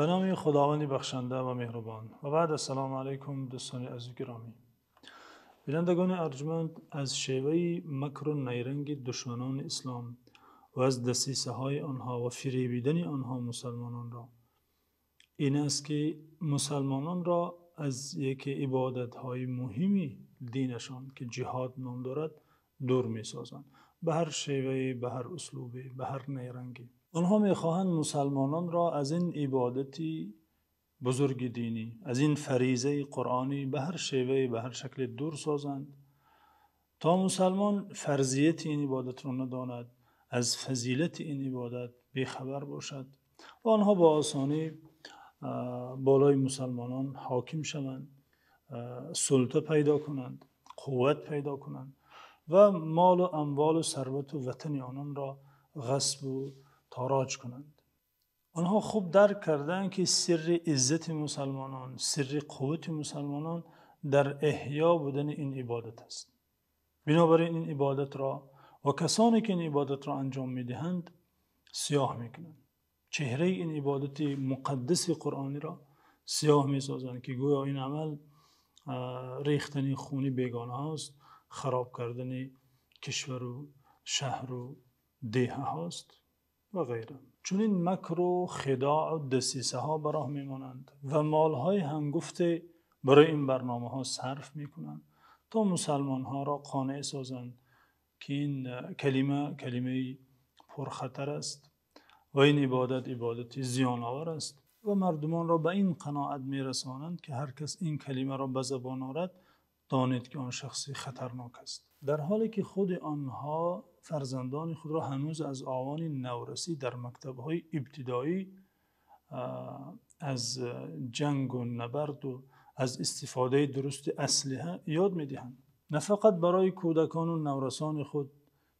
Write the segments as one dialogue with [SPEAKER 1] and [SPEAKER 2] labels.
[SPEAKER 1] به نام خداوند بخشنده و مهربان و بعد السلام علیکم دوستان عزیز گرامی. بینندگان ارجمند، از شیوه مکر و نیرنگ دشمنان اسلام و از دسیسه های آنها و فریبیدن آنها مسلمانان را این است که مسلمانان را از یکی عبادت های مهمی دینشان که جهاد نام دارد دور می سازند، به هر شیوه، به هر اسلوبی، به هر نیرنگی. آنها می خواهند مسلمانان را از این عبادتی بزرگ دینی، از این فریضه قرآنی به هر شیوه، به هر شکل دور سازند تا مسلمان فرضیت این عبادت را نداند، از فضیلت این عبادت بیخبر باشد و آنها با آسانی بالای مسلمانان حاکم شوند، سلطه پیدا کنند، قوت پیدا کنند و مال و اموال و ثروت و وطن آنان را غصب و تاراج کنند. آنها خوب درک کردند که سر عزت مسلمانان، سر قوت مسلمانان در احیا بودن این عبادت است. بنابراین این عبادت را و کسانی که این عبادت را انجام میدهند سیاه میکنند. چهره این عبادت مقدس قرآنی را سیاه میسازند که گویا این عمل ریختن خون بیگانه هاست، خراب کردن کشور و شهر و دیه هاست و غیره. چون این مکر و خداع و دسیسه ها براه میمانند و مال های هنگفته برای این برنامه ها صرف میکنند تا مسلمان ها را قانع سازند که این کلمه پرخطر است و این عبادت زیان آور است و مردمان را به این قناعت میرسانند که هر کس این کلمه را به زبان آورد دانید که آن شخصی خطرناک است، در حالی که خود آنها فرزندان خود را هنوز از آوان نورسی در مکتب‌های ابتدایی از جنگ و نبرد و از استفاده درست اسلحه یاد می‌دهند. نه فقط برای کودکان و نورسان خود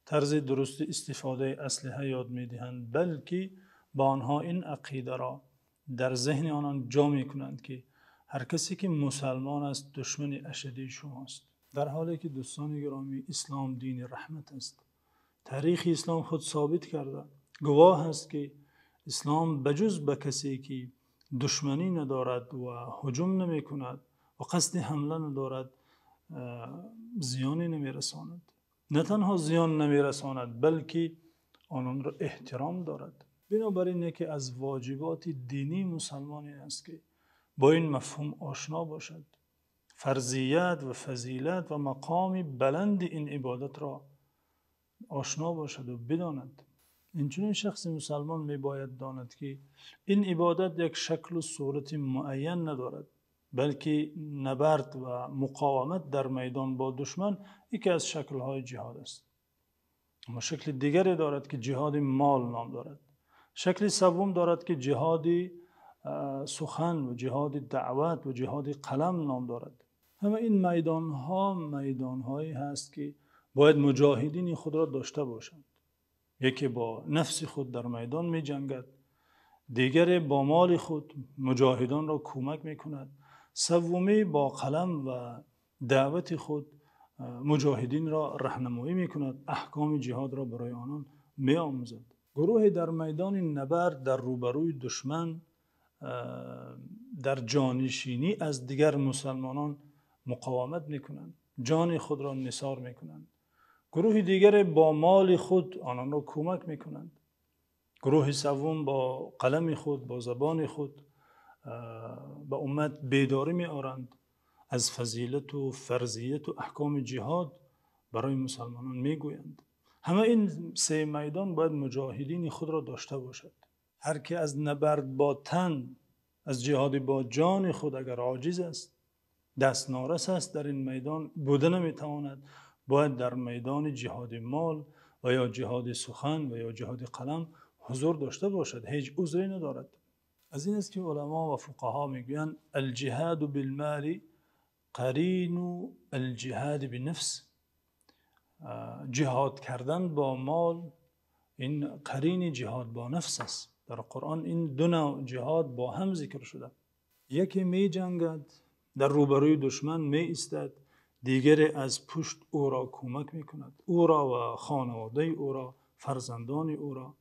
[SPEAKER 1] طرز درست استفاده اسلحه یاد می‌دهند، بلکه با آنها این عقیده را در ذهن آنان جا می‌کنند که هر کسی که مسلمان است دشمن اشدی شماست، در حالی که دوستان گرامی اسلام دین رحمت است. تاریخ اسلام خود ثابت کرده، گواه است که اسلام بجز به کسی که دشمنی ندارد و هجوم نمی کند و قصد حمله ندارد زیانی نمی رساند. نه تنها زیان نمی رساند بلکه آنان را احترام دارد. بنابراین یکی از واجبات دینی مسلمان است که با این مفهوم آشنا باشد، فرضیت و فضیلت و مقام بلند این عبادت را آشنا باشد و بداند. اینچنین شخص مسلمان می باید داند که این عبادت یک شکل و صورت معین ندارد، بلکه نبرد و مقاومت در میدان با دشمن یکی از شکل‌های جهاد است. اما شکل دیگری دارد که جهاد مال نام دارد. شکل سوم دارد که جهاد سخن و جهاد دعوت و جهاد قلم نام دارد. همه این میدان‌هایی هست که باید مجاهدین خود را داشته باشند. یکی با نفس خود در میدان می جنگد، دیگری با مال خود مجاهدان را کمک می کند، سومی با قلم و دعوت خود مجاهدین را راهنمایی می کند، احکام جهاد را برای آنان می آموزد. گروهی در میدان نبرد در روبروی دشمن در جانشینی از دیگر مسلمانان مقاومت می کنند، جان خود را نثار می کنند. گروه دیگر با مال خود آنان را کمک می کنند. گروه سوم با قلم خود، با زبان خود به امت بیداری می آورند، از فضیلت و فرضیت و احکام جهاد برای مسلمانان می گویند. همه این سه میدان باید مجاهدین خود را داشته باشد. هر که از نبرد با تن، از جهاد با جان خود اگر عاجز است، دست نارس است، در این میدان بوده نمی تواند، باید در میدان جهاد مال و یا جهاد سخن و یا جهاد قلم حضور داشته باشد. هیچ عذری ندارد. از این است که علما و فقها میگویند الجهاد بالمال قرین الجهاد بنفس. جهاد کردن با مال این قرین جهاد با نفس است. در قرآن این دو نوع جهاد با هم ذکر شده. یکی می جنگد، در روبروی دشمن می ایستد، دیگری از پشت او را کمک می کند، او را و خانواده او را، فرزندان او را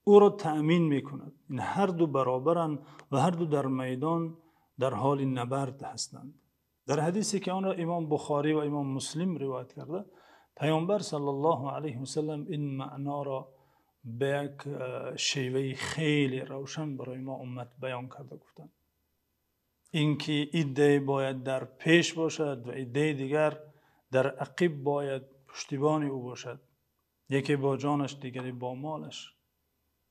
[SPEAKER 1] او را تأمین میکند. این هر دو برابرند و هر دو در میدان در حال نبرد هستند. در حدیثی که آن را امام بخاری و امام مسلم روایت کرده، پیامبر صلی الله علیه و سلم این معنا را به یک شیوه خیلی روشن برای ما امت بیان کرده گفتند. اینکه ایده باید در پیش باشد و ایده دیگر در عقب باید پشتیبان او باشد، یکی با جانش دیگری با مالش.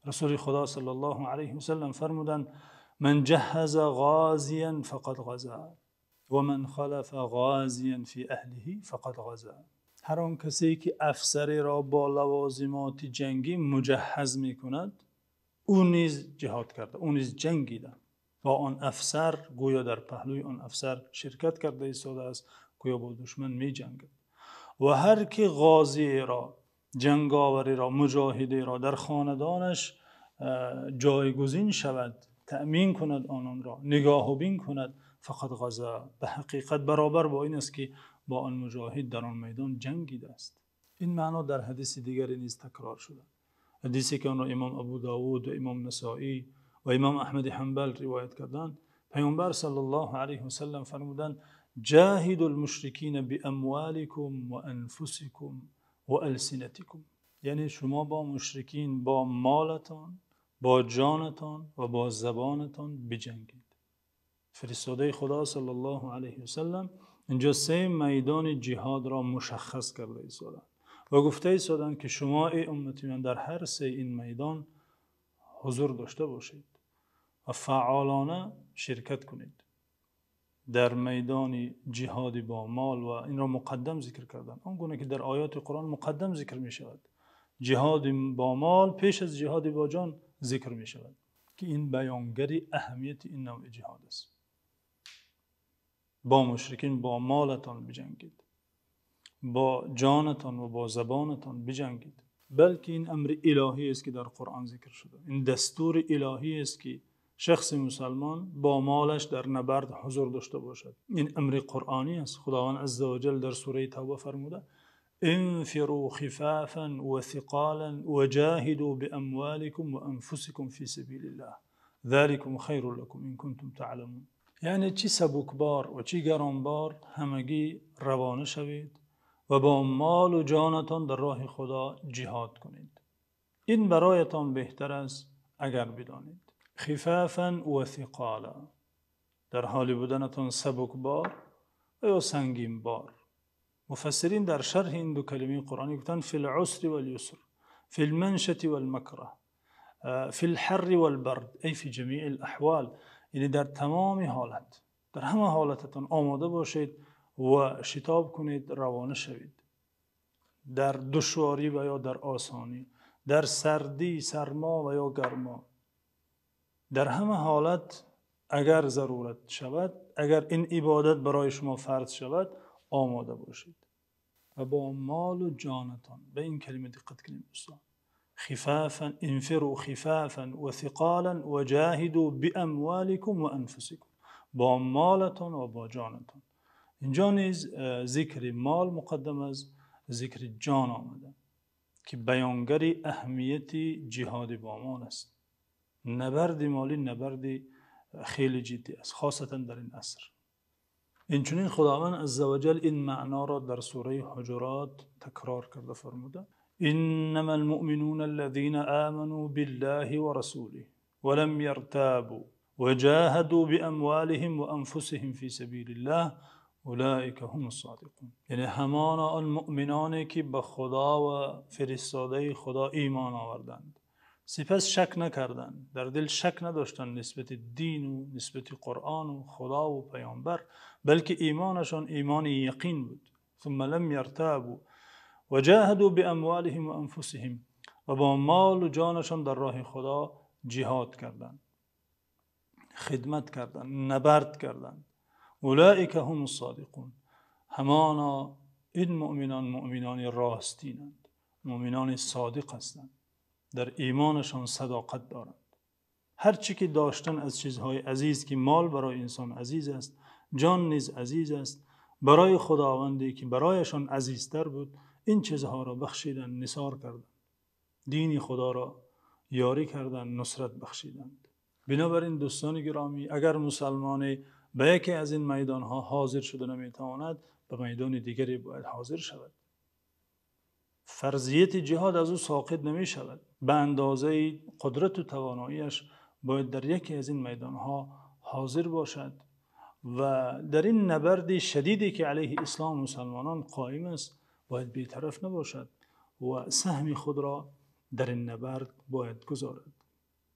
[SPEAKER 1] رسول خدا صلی الله علیه و سلم فرمودند: من جهز غازیا فقد غزا و من خلف غازیا فی اهله فقد غزا. هر آن کسی که افسری را با لوازمات جنگی مجهز می کند، او نیز جهاد کرده، او نیز جنگیده. با آن افسر گویا در پهلوی آن افسر شرکت کرده ایستاده است، گویا با دشمن می جنگد. و هر که غازی را، جنگاوری را، مجاهدی را در خاندانش جایگزین شود، تأمین کند آنان را، نگاه و بین کند، فقط غزا، به حقیقت برابر با این است که با آن مجاهد در آن میدان جنگیده است. این معنا در حدیث دیگری نیز تکرار شده. حدیثی که آن را امام ابو داود و امام نسائی و امام احمد حنبل روایت کردند، پیامبر صلی الله علیه و سلم فرمودند: جاهدوا المشرکین باموالکم و انفسکم و السنتکم. یعنی شما با مشرکین با مالتان، با جانتان و با زبانتان بجنگید. فرستاده خدا صلی الله علیه و سلم اینجا 3 میدان جهاد را مشخص کرده ایستادند و گفته ایستادند که شما ای امتی من در هر 3 این میدان حضور داشته باشید و فعالانه شرکت کنید. در میدان جهاد با مال، و این را مقدم ذکر کردن، آنگونه که در آیات قرآن مقدم ذکر می شود. جهاد با مال پیش از جهاد با جان ذکر می شود که این بیانگری اهمیت این نوع جهاد است. با مشرکین با مالتان بجنگید، با جانتان و با زبانتان بجنگید. بلکه این امر الهی است که در قرآن ذکر شده. این دستور الهی است که شخص مسلمان با مالش در نبرد حضور داشته باشد. این امر قرآنی است. خداوند عزوجل در سوره توبه فرموده: انفروا خفافا و ثقالا و جاهدوا باموالکم و انفسکم فی سبیل الله ذلکم خیر لکم ان کنتم تعلمون. یعنی چی سبکبار و چی گرانبار همگی روانه شوید و با مال و جانتان در راه خدا جهاد کنید. این برایتان بهتر است اگر بدانید. خفافا و ثقالا، در حال بودنتان سبکبار و یا سنگین بار. مفسرین در شرح این دو کلمه قرآنی گفتن فی العسر والیسر، فی المنشة والمکره، فی الحر والبرد، ای فی جمیع الاحوال. یعنی در تمام حالت، در همه حالتتان آماده باشید و شتاب کنید، روانه شوید. در دشواری و یا در آسانی، در سردی، سرما و یا گرما، در همه حالت اگر ضرورت شود، اگر این عبادت برای شما فرض شود، آماده باشید. و با مال و جانتان، به این کلمه دقت کنید دوستان. خفافا، انفروا خفافا و ثقالا و جاهدوا باموالکم و انفسکم، با مالتان و با جانتان. اینجا نیز ذکر مال مقدم از ذکر جان آمده که بیانگری اهمیت جهاد با مال است. نبرد مالی نبرد خیلی جدی است، خاصتا در این عصر. اینچنین خداوند عزوجل این معنا را در سوره حجرات تکرار کرده فرموده: انما المؤمنون الذين آمنوا بالله ورسوله ولم يرتابوا وجاهدوا باموالهم وانفسهم في سبيل الله اولئک هم الصادقون. یعنی همانا آن مؤمنانی که به خدا و فرستاده خدا ایمان آوردند، سپس شک نکردند، در دل شک نداشتند نسبت دین و نسبت قرآن و خدا و پیامبر، بلکه ایمانشان ایمان یقین بود. ثم لم یرتابوا و جاهدوا باموالهم و انفسهم، و با مال و جانشان در راه خدا جهاد کردند، خدمت کردند، نبرد کردند. اولئک هم الصادقون. همانا این مؤمنان راستینند، مؤمنان صادق هستند، در ایمانشان صداقت دارند. هر چی که داشتن از چیزهای عزیز، که مال برای انسان عزیز است، جان نیز عزیز است، برای خداوندی که برایشان عزیزتر بود، این چیزها را بخشیدن، نثار کردند. دین خدا را یاری کردند، نصرت بخشیدند. بنابراین دوستان گرامی، اگر مسلمانی به یکی از این میدان ها حاضر شده نمیتواند، به میدان دیگری باید حاضر شود. فرضیت جهاد از او ساقط نمی شود. به اندازه قدرت و تواناییش باید در یکی از این میدان ها حاضر باشد و در این نبرد شدیدی که علیه اسلام و مسلمانان قائم است باید بی‌طرف نباشد و سهم خود را در این نبرد باید گذارد.